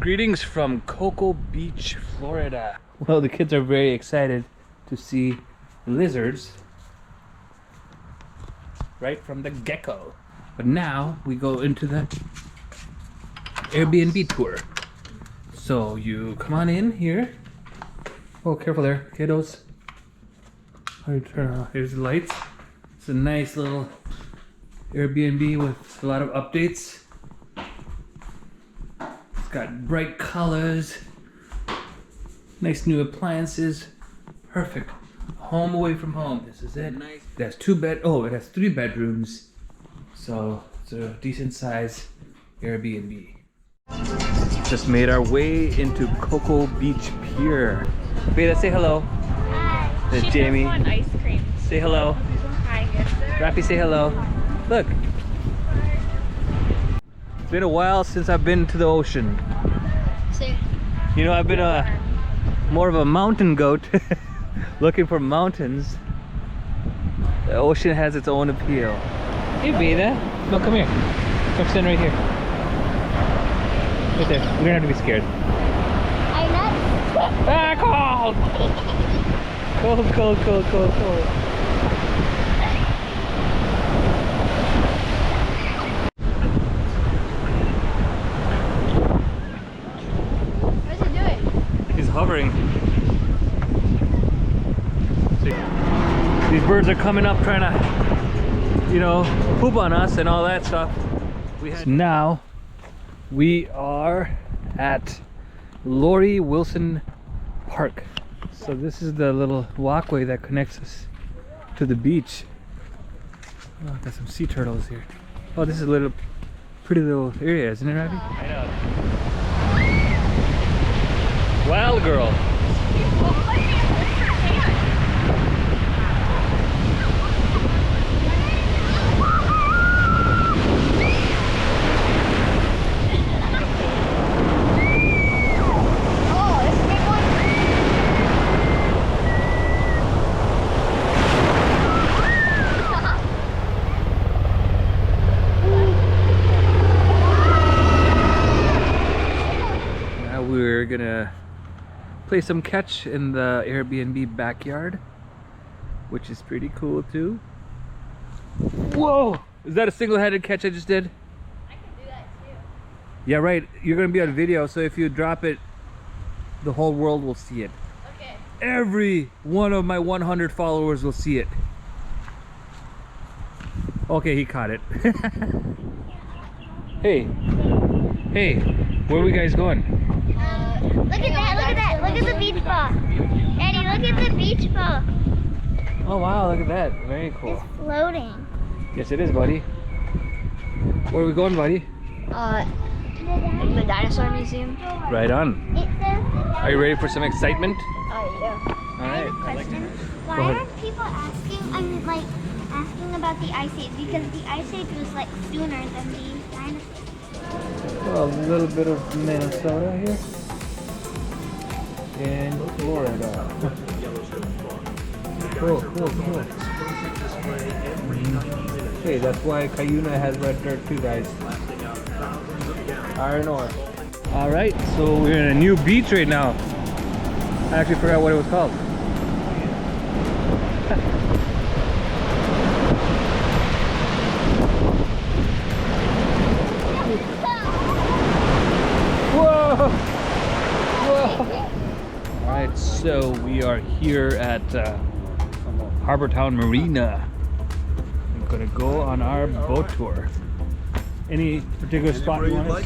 Greetings from Cocoa Beach, Florida. Well, the kids are very excited to see lizards right from the get-go. But now we go into the Airbnb tour. So you come on in here. Oh, careful there, kiddos. How do you turn off? Here's the lights. It's a nice little Airbnb with a lot of updates. It's got bright colors, nice new appliances, perfect. Home away from home. This is it. Nice. It has it has 3 bedrooms, so it's a decent size Airbnb. Just made our way into Cocoa Beach Pier. Beta, say hello. Hi. There's Jamie. Want ice cream. Say hello. Hi. Rappy, say hello. Look. It's been a while since I've been to the ocean. You know, I've been more of a mountain goat, looking for mountains. The ocean has its own appeal. Hey, Beta. No, come here. Come stand right here. Right there. You don't have to be scared. I'm not. Ah, cold! Cold, cold, cold, cold, cold. What's he doing? He's hovering. These birds are coming up trying to, you know, poop on us and all that stuff. Now we are at Laurie Wilson Park. So this is the little walkway that connects us to the beach. Oh, got some sea turtles here. Oh, this is a little pretty little area, isn't it, Ravi? I know. Wild girl. We're gonna play some catch in the Airbnb backyard, which is pretty cool too. Whoa! Is that a single-handed catch I just did? I can do that too. Yeah, right. You're gonna be on video, so if you drop it, the whole world will see it. Okay. Every one of my 100 followers will see it. Okay, he caught it. Hey, where are we guys going? Look at that, look at that, look at the beach ball. Daddy, look at the beach ball. Oh wow, look at that. Very cool. It's floating. Yes, it is, buddy. Where are we going, buddy? The dinosaur museum. Right on. It says. Are you ready for some excitement? Oh yeah. All I have a right. question. Go Why ahead. are people asking about the ice age? Because the ice age was like sooner than the dinosaurs. Well, a little bit of Minnesota here. In Florida. Cool. Hey, that's why Cuyuna has red dirt too, guys. Iron ore. Alright, so we're in a new beach right now. I actually forgot what it was called. Whoa! Alright, so we are here at Harbor Town Marina. We're gonna go on our boat tour. Any particular spot you want us?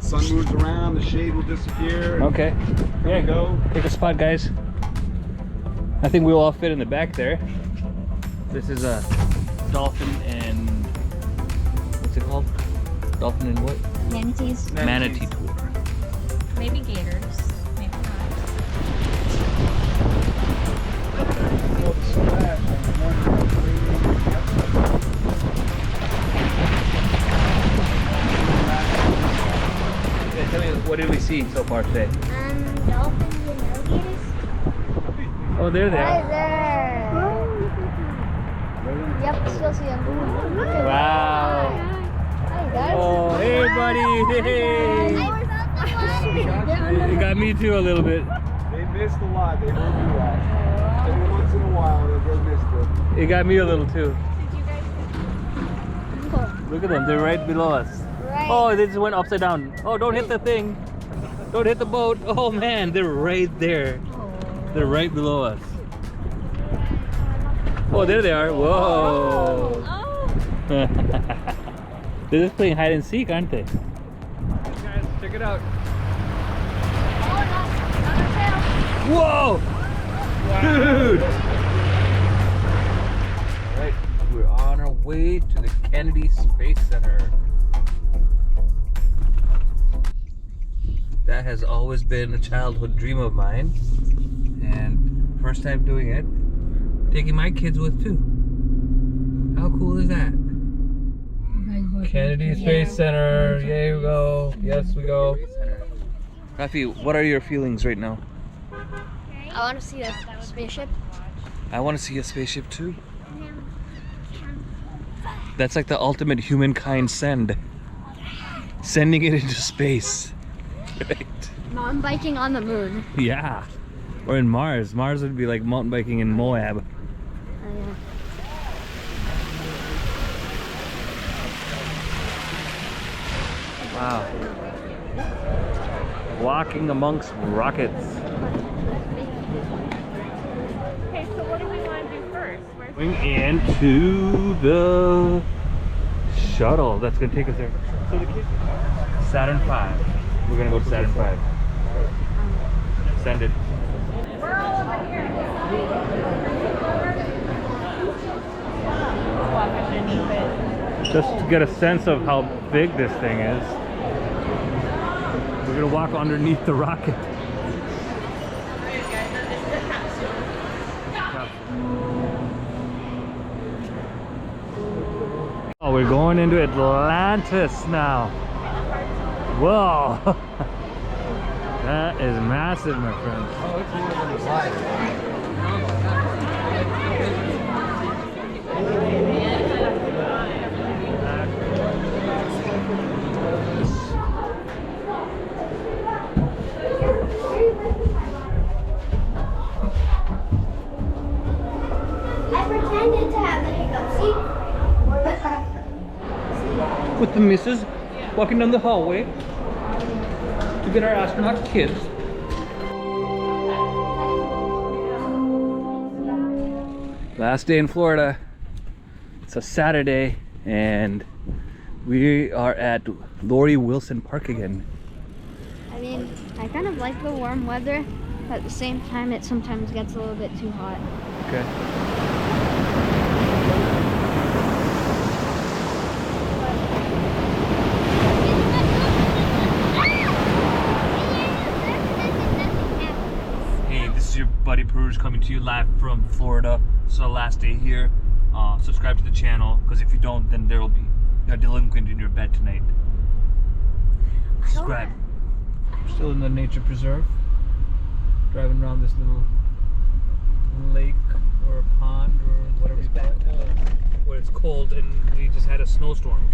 Sun moves around, the shade will disappear. Okay. Yeah, go. Pick a spot, guys. I think we'll all fit in the back there. This is a dolphin and what's it called? Dolphin and what? Manatees. Manatee tour. Maybe gators. Maybe not. Yeah, tell me, what did we see so far today? Dolphins and alligators. Oh, there they Right are. there. Yep, still see them. Wow. Hi guys. Oh, hey, buddy. Hey. I felt the one. got me too a little bit. They missed a lot. They will do that. Every once in a while, they missed it. It got me a little too. Did you guys? Look at them, they're right below us. Right. Oh, they just went upside down. Oh, don't hit the thing. Don't hit the boat. Oh man, they're right there. They're right below us. Oh, there they are. Whoa. They're just playing hide and seek, aren't they? Guys, check it out. Whoa! Dude! Alright, we're on our way to the Kennedy Space Center. That has always been a childhood dream of mine. And first time doing it. Taking my kids with too. How cool is that? Kennedy Space Center. Yay, we go. Yes, we go. Rafi, what are your feelings right now? I want to see a spaceship. I want to see a spaceship too. That's like the ultimate humankind send. Sending it into space. Right? Mountain biking on the moon. Yeah. Or in Mars. Mars would be like mountain biking in Moab. Yeah. Wow. Walking amongst rockets. Okay, so what do we want to do first? Going into the shuttle that's gonna take us there. So the kids. Saturn V. We're gonna go to Saturn V. Send it. Walk underneath it. Just to get a sense of how big this thing is. We're gonna walk underneath the rocket. Oh, we're going into Atlantis now. Whoa! That is massive, my friends. Oh, it's more than a slide. I pretended to have the hiccups. See? With the missus walking down the hallway to get our astronaut kids. Last day in Florida. It's a Saturday and we are at Laurie Wilson Park again. I mean, I kind of like the warm weather, but at the same time, it sometimes gets a little bit too hot. Okay. Hey, this is your buddy Peruge coming to you live from Florida. It's the last day here. Subscribe to the channel, because if you don't, then there will be a delinquent in your bed tonight. Subscribe. We're still in the nature preserve, driving around this little lake or pond or whatever you call it, where it's cold, and we just had a snowstorm.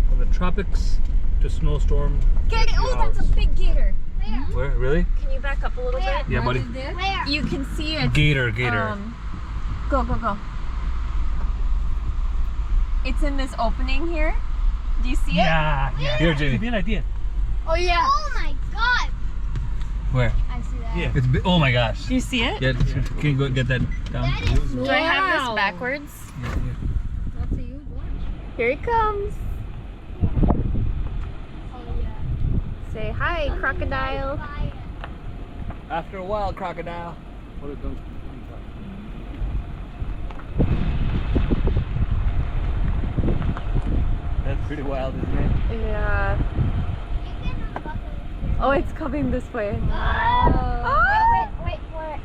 From the tropics to snowstorm. Gator! Oh, that's a big gator. Where? Really? Can you back up a little bit? Yeah, buddy. Where? You can see it. Gator. Go. It's in this opening here. Do you see it? Yeah. Here, Jamie. Good idea. Oh, yeah. Oh, my God. Where? I see that. Yeah. It's oh my gosh. Do you see it? Yeah. Can you go get that down? That is Do I have this backwards? Yeah. That's a huge one. Here he comes. Oh, yeah. Say hi, crocodile. After a while, crocodile. That's pretty wild, isn't it? Yeah. Oh, it's coming this way. Oh. Wait for it.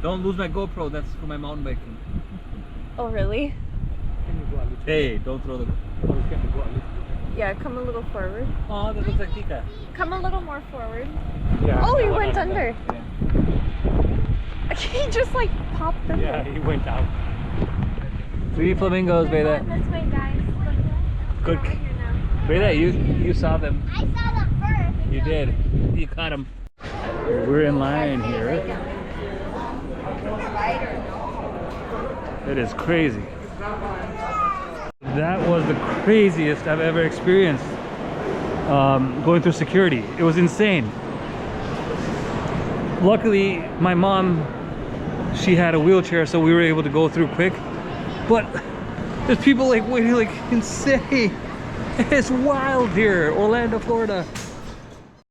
Don't lose my GoPro. That's for my mountain biking. Oh, really? Hey, don't throw the. Yeah, come a little forward. Oh, that looks like Tika. Come a little more forward. Yeah. Oh, he went under. He just like popped under. Yeah, he went out. 3 flamingos, They're Beta. going this way, guys. Good. They're over here now. Beta, you saw them. I saw them first. You did. You caught him. We're in line here. It is crazy. That was the craziest I've ever experienced. Going through security. It was insane. Luckily, my mom, she had a wheelchair, so we were able to go through quick. But there's people like waiting like insane. It's wild here, Orlando, Florida.